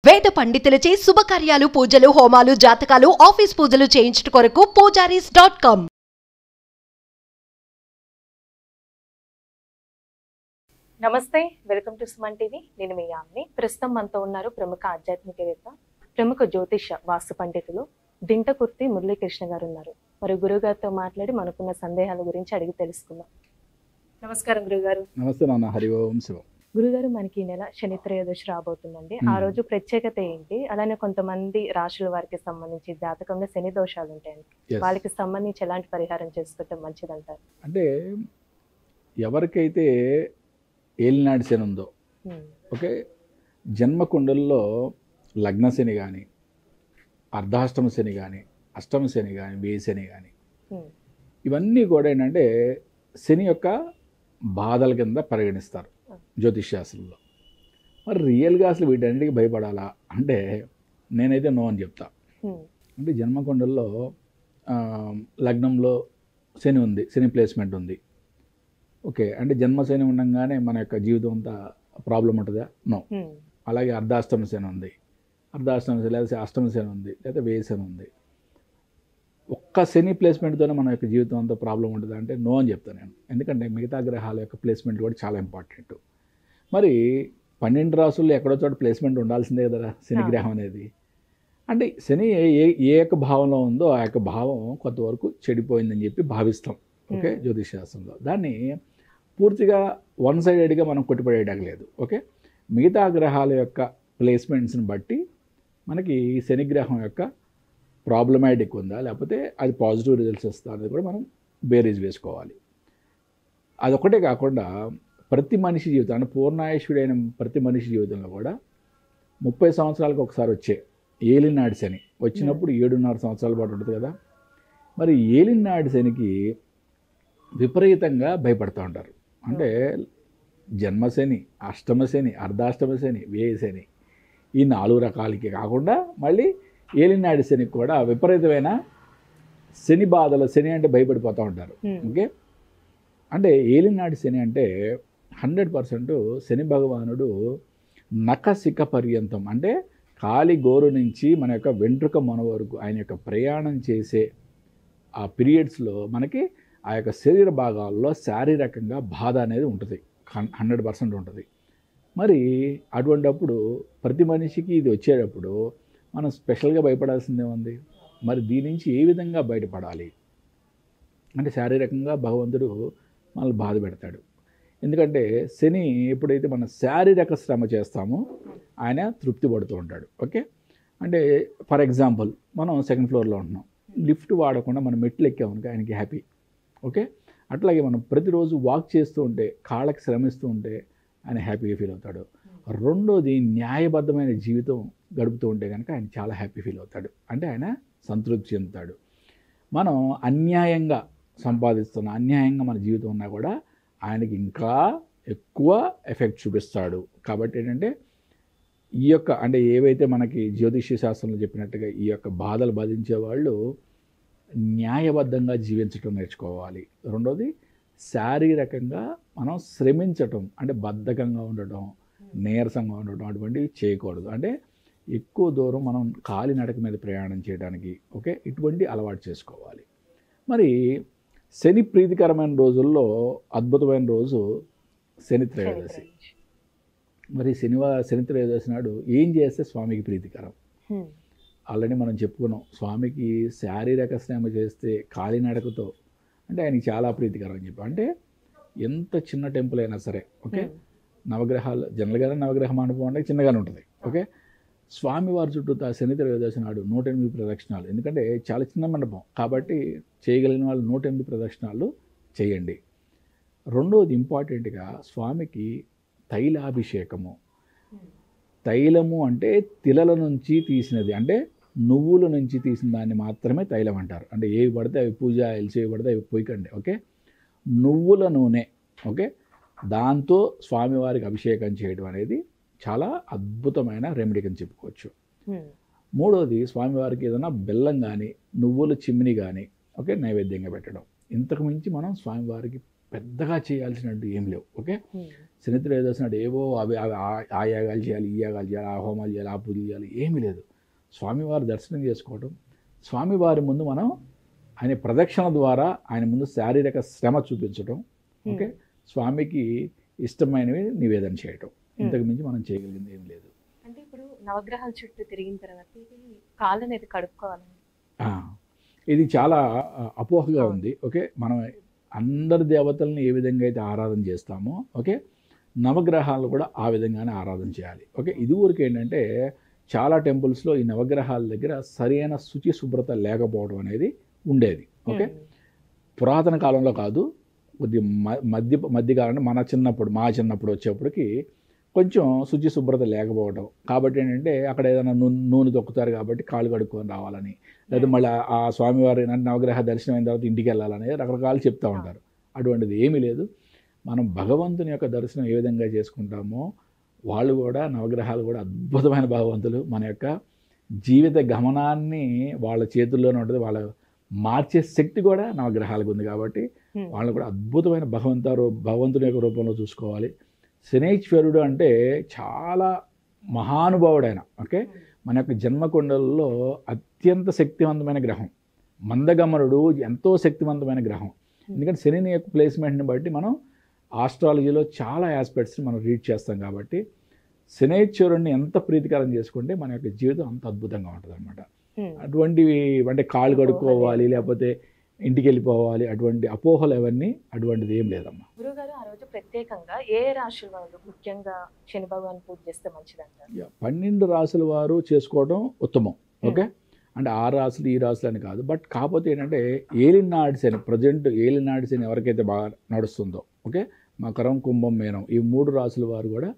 వేద పండితులచే శుభకార్యాలు, పూజలు, హోమాలు, జాతకాలు, ఆఫీస్ పూజలు చేయించుట కొరకు పూజారీస్.com. నమస్తే, వెల్కమ్ టు సుమన్ టీవీ. నేను మీ యామ్ని. ప్రస్తుతం మనతో ఉన్నారు ప్రముఖ ఆధ్యాత్మికవేత్త, ప్రముఖ జ్యోతిష వాస్తు పండితులు దింటకుర్తి మురళీకృష్ణ గారు ఉన్నారు. మరి గురుగారితో మాట్లాడి మనకున్న సందేహాల గురించి అడిగి తెలుసుకుందాం. నమస్కారం గురుగారు. నమస్తే నాన్న. హరి ఓం శివం. గురుగారు, మనకి ఈ నెల శని త్రయోదశి రాబోతుందండి. ఆ రోజు ప్రత్యేకత ఏంటి? అలానే కొంతమంది రాశుల వారికి సంబంధించి జాతకంలో శని దోషాలు ఉంటాయండి. వాళ్ళకి సంబంధించి ఎలాంటి పరిహారం చేసుకుంటే మంచిదంటారు? అంటే ఎవరికైతే ఏలినాటి శని ఉందో, ఓకే, జన్మకుండల్లో లగ్న శని కానీ, అర్ధాష్టమ శని కానీ, అష్టమ శని కానీ, వ్యయ శని కానీ, ఇవన్నీ కూడా ఏంటంటే శని యొక్క బాధల కింద పరిగణిస్తారు జ్యోతిష్ శాస్త్రంలో. మరి రియల్గా అసలు వీటన్నిటికీ భయపడాలా అంటే నేనైతే నో అని చెప్తా. అంటే జన్మకుండల్లో లగ్నంలో శని ఉంది, శని ప్లేస్మెంట్ ఉంది, ఓకే, అంటే జన్మ శని ఉండగానే మన యొక్క జీవితం అంతా ప్రాబ్లం ఉంటుందా? నో. అలాగే అర్ధాష్టమ శని ఉంది, అర్ధాష్టమ శని లేదా అష్టమ శని ఉంది, లేదా వ్యయ శని ఉంది, ఒక్క శని ప్లేస్మెంట్తోనే మన యొక్క జీవితం అంతా ప్రాబ్లం ఉంటుంది అంటే నో అని చెప్తాను నేను. ఎందుకంటే మిగతా గ్రహాల యొక్క ప్లేస్మెంట్ కూడా చాలా ఇంపార్టెంట్. మరి 12 రాసుల్లో ఎక్కడో చోట ప్లేస్మెంట్ ఉండాల్సిందే కదా శని గ్రహం అనేది. అంటే శని ఏ యొక్క భావంలో ఉందో ఆ యొక్క భావం కొంతవరకు చెడిపోయిందని చెప్పి భావిస్తాం, ఓకే, జ్యోతిష్ శాస్త్రంలో. దాన్ని పూర్తిగా వన్ సైడెడ్గా మనం కొట్టిపడేయడం లేదు, ఓకే. మిగతా గ్రహాల యొక్క ప్లేస్మెంట్స్ని బట్టి మనకి శని గ్రహం యొక్క ప్రాబ్లమాటిక్ ఉందా లేకపోతే అది పాజిటివ్ రిజల్ట్స్ వస్తుందా అనేది కూడా మనం బేరీజ్ వేసుకోవాలి. అదొకటే కాకుండా ప్రతి మనిషి జీవితం అంటే పూర్ణాయుష్యుడైన ప్రతి మనిషి జీవితంలో కూడా 30 సంవత్సరాలకు ఒకసారి వచ్చే ఏలినాటి శని వచ్చినప్పుడు 7.5 సంవత్సరాల పాటు ఉంటుంది కదా. మరి ఏలినాటి శనికి విపరీతంగా భయపడుతూ ఉంటారు. అంటే జన్మశని, అష్టమ శని, అర్ధాష్టమ శని, వ్యయ శని, ఈ 4 రకాలకి కాకుండా మళ్ళీ ఏలినాడి శనికి కూడా విపరీతమైన శని బాధలు, శని అంటే భయపడిపోతూ ఉంటారు, ఓకే. అంటే ఏలినాడి శని అంటే 100% శని భగవానుడు నఖశిఖ పర్యంతం అంటే కాలి గోరు నుంచి మన యొక్క వెంట్రుక మొన వరకు ఆయన యొక్క ప్రయాణం చేసే ఆ పీరియడ్స్లో మనకి ఆ యొక్క శరీర భాగాల్లో శారీరకంగా బాధ అనేది ఉంటుంది, 100% ఉంటుంది. మరి అటువంటప్పుడు ప్రతి మనిషికి ఇది వచ్చేటప్పుడు మనం స్పెషల్గా భయపడాల్సిందే ఉంది. మరి దీని నుంచి ఏ విధంగా బయటపడాలి అంటే శారీరకంగా భగవంతుడు మనల్ని బాధ పెడతాడు. ఎందుకంటే శని ఎప్పుడైతే మనం శారీరక శ్రమ చేస్తామో ఆయన తృప్తి పడుతూ ఉంటాడు, ఓకే. అంటే ఫర్ ఎగ్జాంపుల్ మనం 2nd ఫ్లోర్లో ఉంటున్నాం, లిఫ్ట్ వాడకుండా మనం మెట్లు ఎక్కామనుకో ఆయనకి హ్యాపీ, ఓకే. అట్లాగే మనం ప్రతిరోజు వాక్ చేస్తూ ఉంటే కాళ్ళకి శ్రమిస్తూ ఉంటే ఆయన హ్యాపీగా ఫీల్ అవుతాడు. రెండోది న్యాయబద్ధమైన జీవితం గడుపుతూ ఉంటే కనుక ఆయన చాలా హ్యాపీ ఫీల్ అవుతాడు, అంటే ఆయన సంతృప్తి చెందుతాడు. మనం అన్యాయంగా సంపాదిస్తున్న, అన్యాయంగా మన జీవితం ఉన్నా కూడా ఆయనకి ఇంకా ఎక్కువ ఎఫెక్ట్ చూపిస్తాడు. కాబట్టి ఏంటంటే ఈ యొక్క అంటే ఏవైతే మనకి జ్యోతిష్య శాస్త్రంలో చెప్పినట్టుగా ఈ యొక్క బాధలు బాధించే వాళ్ళు న్యాయబద్ధంగా జీవించడం నేర్చుకోవాలి. రెండోది శారీరకంగా మనం శ్రమించటం అంటే బద్ధకంగా ఉండటం, నీరసంగా ఉండటం అటువంటివి చేయకూడదు. అంటే ఎక్కువ దూరం మనం కాలినడక మీద ప్రయాణం చేయడానికి, ఓకే, ఇటువంటి అలవాటు చేసుకోవాలి. మరి శని ప్రీతికరమైన రోజుల్లో అద్భుతమైన రోజు శని త్రయోదశి. మరి శని త్రయోదశి నాడు ఏం చేస్తే స్వామికి ప్రీతికరం? ఆల్రెడీ మనం చెప్పుకున్నాం, స్వామికి శారీరక శ్రమ చేస్తే కాలినడకతో అంటే ఆయనకి చాలా ప్రీతికరం అని చెప్పి. అంటే ఎంత చిన్న టెంపుల్ అయినా సరే, ఓకే, నవగ్రహాలు జనరల్గానే నవగ్రహ మండపం అంటే చిన్నగానే ఉంటుంది, ఓకే. స్వామివారి చుట్టూ శని త్రయోదశి నాడు 108 ప్రదక్షిణాలు, ఎందుకంటే చాలా చిన్న మండపం కాబట్టి చేయగలిగిన వాళ్ళు 108 ప్రదక్షిణాలు చేయండి. రెండోది ఇంపార్టెంట్గా స్వామికి తైలాభిషేకము. తైలము అంటే తిలల నుంచి తీసినది, అంటే నువ్వుల నుంచి తీసిన దాన్ని మాత్రమే తైలం అంటారు. అంటే ఏవి పడితే అవి పూజ ఎల్చేవి పడితే అవి పోయికండి, ఓకే. నువ్వుల నూనె, ఓకే, దాంతో స్వామివారికి అభిషేకం చేయడం అనేది చాలా అద్భుతమైన రెమెడీ అని చెప్పుకోవచ్చు. మూడోది స్వామివారికి ఏదైనా బెల్లం కానీ నువ్వుల చిమ్మిని కానీ, ఓకే, నైవేద్యంగా పెట్టడం. ఇంతకు మించి మనం స్వామివారికి పెద్దగా చేయాల్సినట్టు ఏం లేవు. ఓకే, శని త్రయోదశి నాడు ఏవో అవి అవి ఆ యాగాలు చేయాలి, ఈ యాగాలు చేయాలి, ఆ హోమాలు చేయాలి, ఆ పూజలు చేయాలి, ఏమీ లేదు. స్వామివారి దర్శనం చేసుకోవడం, స్వామివారి ముందు మనం ఆయన ప్రదక్షిణ ద్వారా ఆయన ముందు శారీరక శ్రమ చూపించడం, ఓకే, స్వామికి ఇష్టమైనవి నివేదన చేయటం, ఇంతకు మించి మనం చేయగలిగింది ఏం లేదు. అంటే ఇప్పుడు నవగ్రహాల చుట్టూ తిరిగిన తర్వాత ఇది కాళ్ళు అనేది కడుక్కోవాలండి. ఇది చాలా అపోహగా ఉంది. ఓకే, మనం అందరి దేవతల్ని ఏ విధంగా అయితే ఆరాధన చేస్తామో, ఓకే, నవగ్రహాలు కూడా ఆ విధంగానే ఆరాధన చేయాలి. ఓకే, ఇది ఊరికి ఏంటంటే చాలా టెంపుల్స్లో ఈ నవగ్రహాల దగ్గర సరైన శుచి శుభ్రత లేకపోవడం అనేది ఉండేది. ఓకే, పురాతన కాలంలో కాదు, కొద్ది మధ్యకాలంలో మా చిన్నప్పుడు వచ్చేప్పటికి కొంచెం శుచి శుభ్రత లేకపోవడం. కాబట్టి ఏంటంటే అక్కడ ఏదైనా నూనె తొక్కుతారు కాబట్టి కాళ్ళు కడుక్కొని రావాలని, లేదా మళ్ళీ ఆ స్వామివారి నవగ్రహ దర్శనం అయిన తర్వాత ఇంటికి వెళ్ళాలని రకరకాలు చెప్తూ ఉంటారు. అటువంటిది ఏమీ లేదు. మనం భగవంతుని యొక్క దర్శనం ఏ విధంగా చేసుకుంటామో వాళ్ళు కూడా, నవగ్రహాలు కూడా అద్భుతమైన భగవంతులు. మన యొక్క జీవిత గమనాన్ని వాళ్ళ చేతుల్లోనే ఉంటుంది. వాళ్ళ మార్చే శక్తి కూడా నవగ్రహాలకు ఉంది. కాబట్టి వాళ్ళని కూడా అద్భుతమైన భగవంతుని యొక్క రూపంలో చూసుకోవాలి. శనైశ్వరుడు అంటే చాలా మహానుభావుడైన, ఓకే, మన యొక్క జన్మకుండలలో అత్యంత శక్తివంతమైన గ్రహం. మందగమనుడు ఎంతో శక్తివంతమైన గ్రహం. ఎందుకంటే శని యొక్క ప్లేస్మెంట్ని బట్టి మనం ఆస్ట్రాలజీలో చాలా ఆస్పెక్ట్స్ని మనం రీడ్ చేస్తాం. కాబట్టి శనైశ్వరుణ్ణి ఎంత ప్రీతికరం చేసుకుంటే మన యొక్క జీవితం అంత అద్భుతంగా ఉంటుంది అనమాట. అటువంటివి అంటే కాళ్ళు కడుక్కోవాలి, లేకపోతే ఇంటికి వెళ్ళిపోవాలి, అటువంటి అపోహలు అవన్నీ అటువంటిది ఏం లేదమ్మా. గురుగారు, ఆ రోజు ప్రత్యేకంగా ఏ రాశుల వాళ్ళు ముఖ్యంగా శని భగవాన్ పూజ చేస్తే మంచిదంటారు? 12 రాసుల వారు చేసుకోవడం ఉత్తమం. ఓకే, అంటే ఆ రాసులు ఈ రాసులు అని కాదు. బట్ కాకపోతే ఏంటంటే ఏలినాటి శని, ప్రజెంట్ ఏలినాటి శని ఎవరికైతే బాగా నడుస్తుందో, ఓకే, మకరం, కుంభం, మీనం, ఈ 3 రాసుల వారు కూడా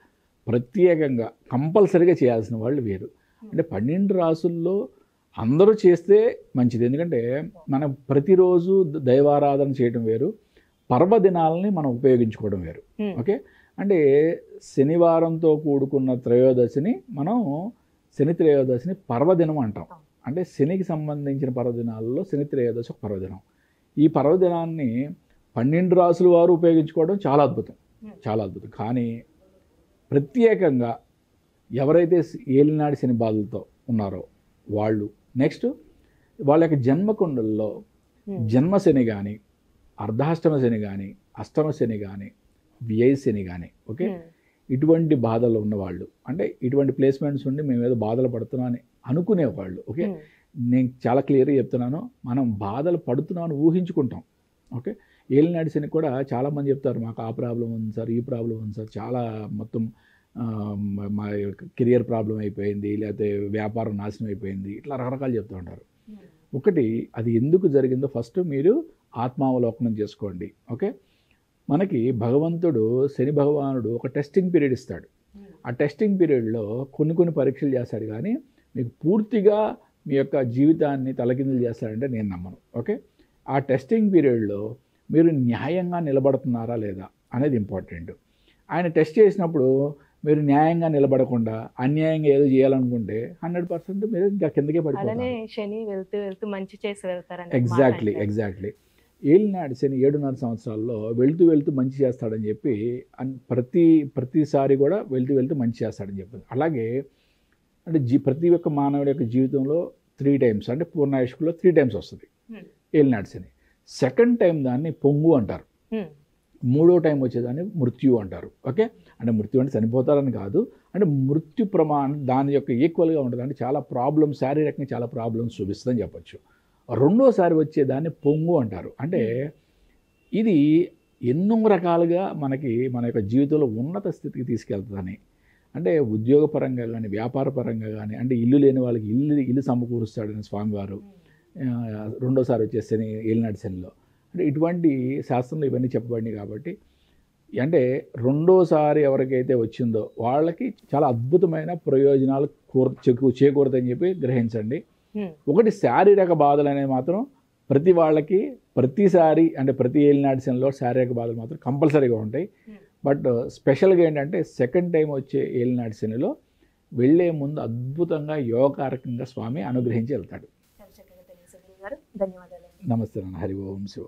ప్రత్యేకంగా కంపల్సరీగా చేయాల్సిన వాళ్ళు వేరు. అంటే 12 రాసుల్లో అందరూ చేస్తే మంచిది. ఎందుకంటే మనం ప్రతిరోజు దైవారాధన చేయడం వేరు, పర్వదినాలని మనం ఉపయోగించుకోవడం వేరు. ఓకే, అంటే శనివారంతో కూడుకున్న త్రయోదశిని మనం శని త్రయోదశిని పర్వదినం అంటాం. అంటే శనికి సంబంధించిన పర్వదినాలలో శని త్రయోదశి ఒక పర్వదినం. ఈ పర్వదినాన్ని 12 రాసుల వారు ఉపయోగించుకోవడం చాలా అద్భుతం, చాలా అద్భుతం. కానీ ప్రత్యేకంగా ఎవరైతే ఏలినాడి శని బాధలతో ఉన్నారో వాళ్ళు, నెక్స్ట్ వాళ్ళ యొక్క జన్మకుండల్లో జన్మశని కానీ, అర్ధాష్టమ శని కానీ, అష్టమ శని కానీ, వ్యయ శని కానీ, ఓకే, ఇటువంటి బాధలు ఉన్నవాళ్ళు, అంటే ఇటువంటి ప్లేస్మెంట్స్ ఉండి మేము ఏదో బాధలు పడుతున్నాం అని అనుకునేవాళ్ళు, ఓకే, నేను చాలా క్లియర్గా చెప్తున్నాను, మనం బాధలు పడుతున్నామని ఊహించుకుంటాం. ఓకే, ఏలినాటి శని కూడా చాలామంది చెప్తారు, మాకు ఆ ప్రాబ్లం ఉంది సార్, ఈ ప్రాబ్లం ఉంది సార్, చాలా మొత్తం మా కెరియర్ ప్రాబ్లం అయిపోయింది, లేకపోతే వ్యాపారం నాశనం అయిపోయింది, ఇట్లా రకరకాలు చెప్తూ ఉంటారు. ఒకటి, అది ఎందుకు జరిగిందో ఫస్ట్ మీరు ఆత్మావలోకనం చేసుకోండి. ఓకే, మనకి భగవంతుడు, శని భగవానుడు ఒక టెస్టింగ్ పీరియడ్ ఇస్తాడు. ఆ టెస్టింగ్ పీరియడ్లో కొన్ని పరీక్షలు చేస్తాడు, కానీ మీకు పూర్తిగా మీ యొక్క జీవితాన్ని తలకిందులు చేస్తాడంటే నేను నమ్మను. ఓకే, ఆ టెస్టింగ్ పీరియడ్లో మీరు న్యాయంగా నిలబడుతున్నారా లేదా అనేది ఇంపార్టెంట్. ఆయన టెస్ట్ చేసినప్పుడు మీరు న్యాయంగా నిలబడకుండా అన్యాయంగా ఏదో చేయాలనుకుంటే 100% మీరు ఇంకా కిందకే పడిపోతారు. శని వెళ్తూ వెళ్తూ మంచి చేసి వెళ్తారని. ఎగ్జాక్ట్లీ ఏలినాడు శని 7.5 సంవత్సరాల్లో వెళ్తూ మంచి చేస్తాడని చెప్పి ప్రతిసారి కూడా వెళ్తూ మంచి చేస్తాడని చెప్పారు. అలాగే అంటే ప్రతి ఒక్క మానవుడి యొక్క జీవితంలో 3 times, అంటే పూర్ణాయుష్కులో 3 times వస్తుంది ఏలినాడు శని. సెకండ్ టైం దాన్ని పొంగు అంటారు, 3వ టైం వచ్చేదాన్ని మృత్యు అంటారు. ఓకే, అంటే మృత్యు అంటే చనిపోతారని కాదు, అంటే మృత్యు ప్రమాణం దాని యొక్క ఈక్వల్గా ఉంటుంది. అంటే చాలా ప్రాబ్లమ్స్, శారీరకంగా చాలా ప్రాబ్లమ్స్ చూపిస్తుందని చెప్పచ్చు. రెండోసారి వచ్చేదాన్ని పొంగు అంటారు. అంటే ఇది ఎన్నో రకాలుగా మనకి మన యొక్క జీవితంలో ఉన్నత స్థితికి తీసుకెళ్తుందని, అంటే ఉద్యోగపరంగా కానీ, వ్యాపార పరంగా కానీ, అంటే ఇల్లు లేని వాళ్ళకి ఇల్లు సమకూరుస్తాడని స్వామివారు రెండోసారి వచ్చే శని, ఏలినాటి శనిలో. అంటే ఇటువంటి శాస్త్రంలో ఇవన్నీ చెప్పబడినాయి. కాబట్టి అంటే రెండోసారి ఎవరికైతే వచ్చిందో వాళ్ళకి చాలా అద్భుతమైన ప్రయోజనాలు చేకూరుతాయని చెప్పి గ్రహించండి. ఒకటి, శారీరక బాధలు అనేవి మాత్రం ప్రతి వాళ్ళకి ప్రతిసారి, అంటే ప్రతి ఏలినాటి శనిలో శారీరక బాధలు మాత్రం కంపల్సరీగా ఉంటాయి. బట్ స్పెషల్గా ఏంటంటే సెకండ్ టైం వచ్చే ఏలినాటి శనిలో వెళ్ళే ముందు అద్భుతంగా యోగకారకంగా స్వామి అనుగ్రహించి వెళ్తాడు. ధన్యవాదాలు. నమస్తే నాన్న. హరి ఓం శివ.